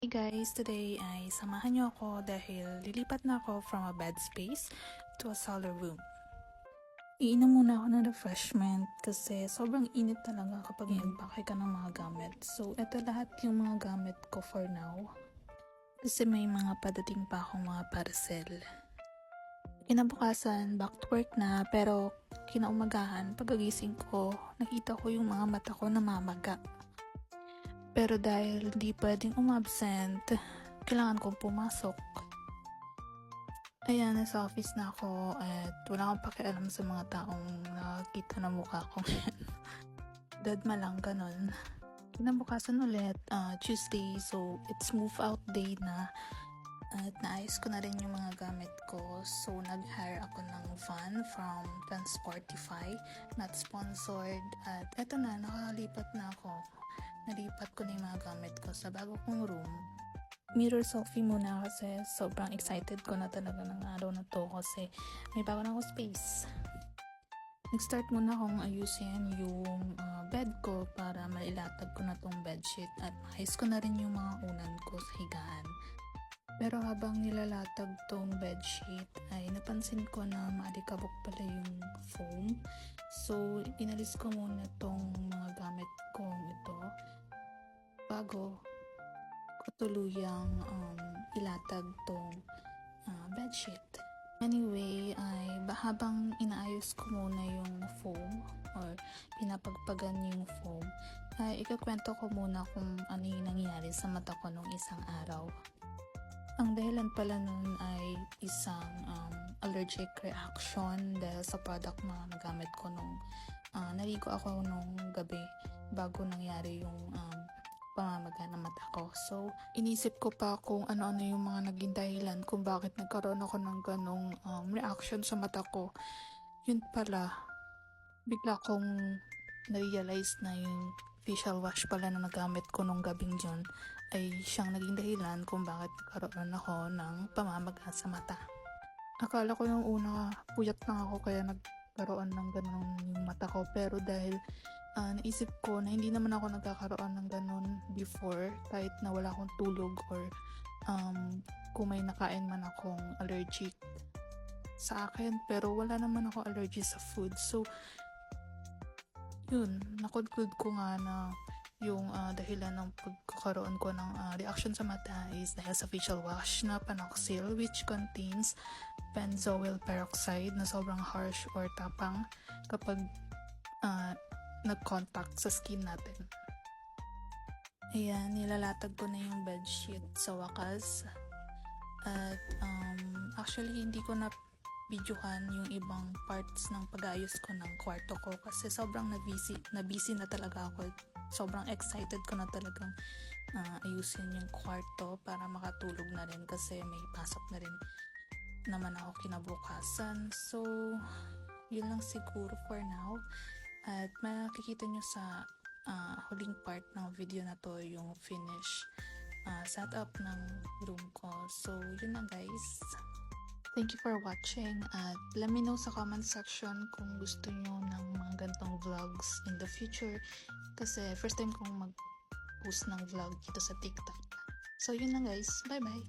Hey guys, today ay samahan niyo ako dahil lilipat na ako from a bed space to a solar room. Iinom muna ako ng refreshment kasi sobrang init talaga kapag nag-pack ka ng mga gamit. So, eto lahat yung mga gamit ko for now. Kasi may mga padating pa akong mga parcel. Kinabukasan, back to work na, pero kinaumagahan, pagkagising ko, nakita ko yung mga mata ko namamaga. Pero dahil hindi pwedeng umabsent, kailangan kong pumasok. Ayan, nasa office na ako at wala akong pakialam sa mga taong nakakita na mukha ko ngayon. Dadma lang, ganun. Kinabukasan ulit, Tuesday, so it's move out day na. At naayos ko na rin yung mga gamit ko. So, nag-hire ako ng van from Transportify, not sponsored. At eto na, nakalipat na ako. Nalipat ko na yung mga gamit ko sa bago kong room. Mirror selfie muna kasi sobrang excited ko na talaga ng araw na to kasi may bago na ako space. Nag-start muna akong ayusin yung bed ko para mailatag ko na tong bedsheet at ayos ko na rin yung mga unan ko sa higaan. Pero habang nilalatag tong bedsheet ay napansin ko na maalikabok pala yung foam. So, inalis ko muna tong mga gamit kong ito bago ko tuluyang ilatag tong bedsheet. Anyway, ay habang inaayos ko muna yung foam or pinapagpagan yung foam, ay ikakwento ko muna kung ano yung nangyari sa mata ko nung isang araw. Ang dahilan pala nun ay isang allergic reaction dahil sa product na nagamit ko nung naligo ako nung gabi bago nangyari yung pamamaga ng mata ko. So, inisip ko pa kung ano-ano yung mga naging dahilan kung bakit nagkaroon ako ng ganong reaction sa mata ko. Yun pala, bigla kong na-realize na yung facial wash pala na nagamit ko nung gabing yun ay siyang naging dahilan kung bakit nagkaroon ako ng pamamaga sa mata. Akala ko yung una, puyat lang ako kaya nagkaroon ng ganun yung mata ko, pero dahil naisip ko na hindi naman ako nagkakaroon ng ganun before kahit na wala akong tulog or kung may nakain man akong allergic sa akin, pero wala naman ako allergy sa food. So, yun, na-conclude ko nga na yung dahilan ng pagkakaroon ko ng reaction sa mata is dahil sa facial wash na Panoxyl, which contains benzoyl peroxide na sobrang harsh or tapang kapag nag-contact sa skin natin. Ayan, nilalatag ko na yung bedsheet sa wakas. At actually hindi ko na videohan yung ibang parts ng pag-ayos ko ng kwarto ko kasi sobrang na-busy na talaga ako. Sobrang excited ko na talagang ayusin yung kwarto para makatulog na rin kasi may pasok na rin naman ako kinabukasan. So, yun lang siguro for now. At makikita nyo sa huling part ng video na to yung finish setup ng room ko. So, yun na guys. Thank you for watching at let me know sa comment section kung gusto nyo ng mga ganitong vlogs in the future kasi first time kong mag-post ng vlog dito sa TikTok. So, yun na guys. Bye-bye!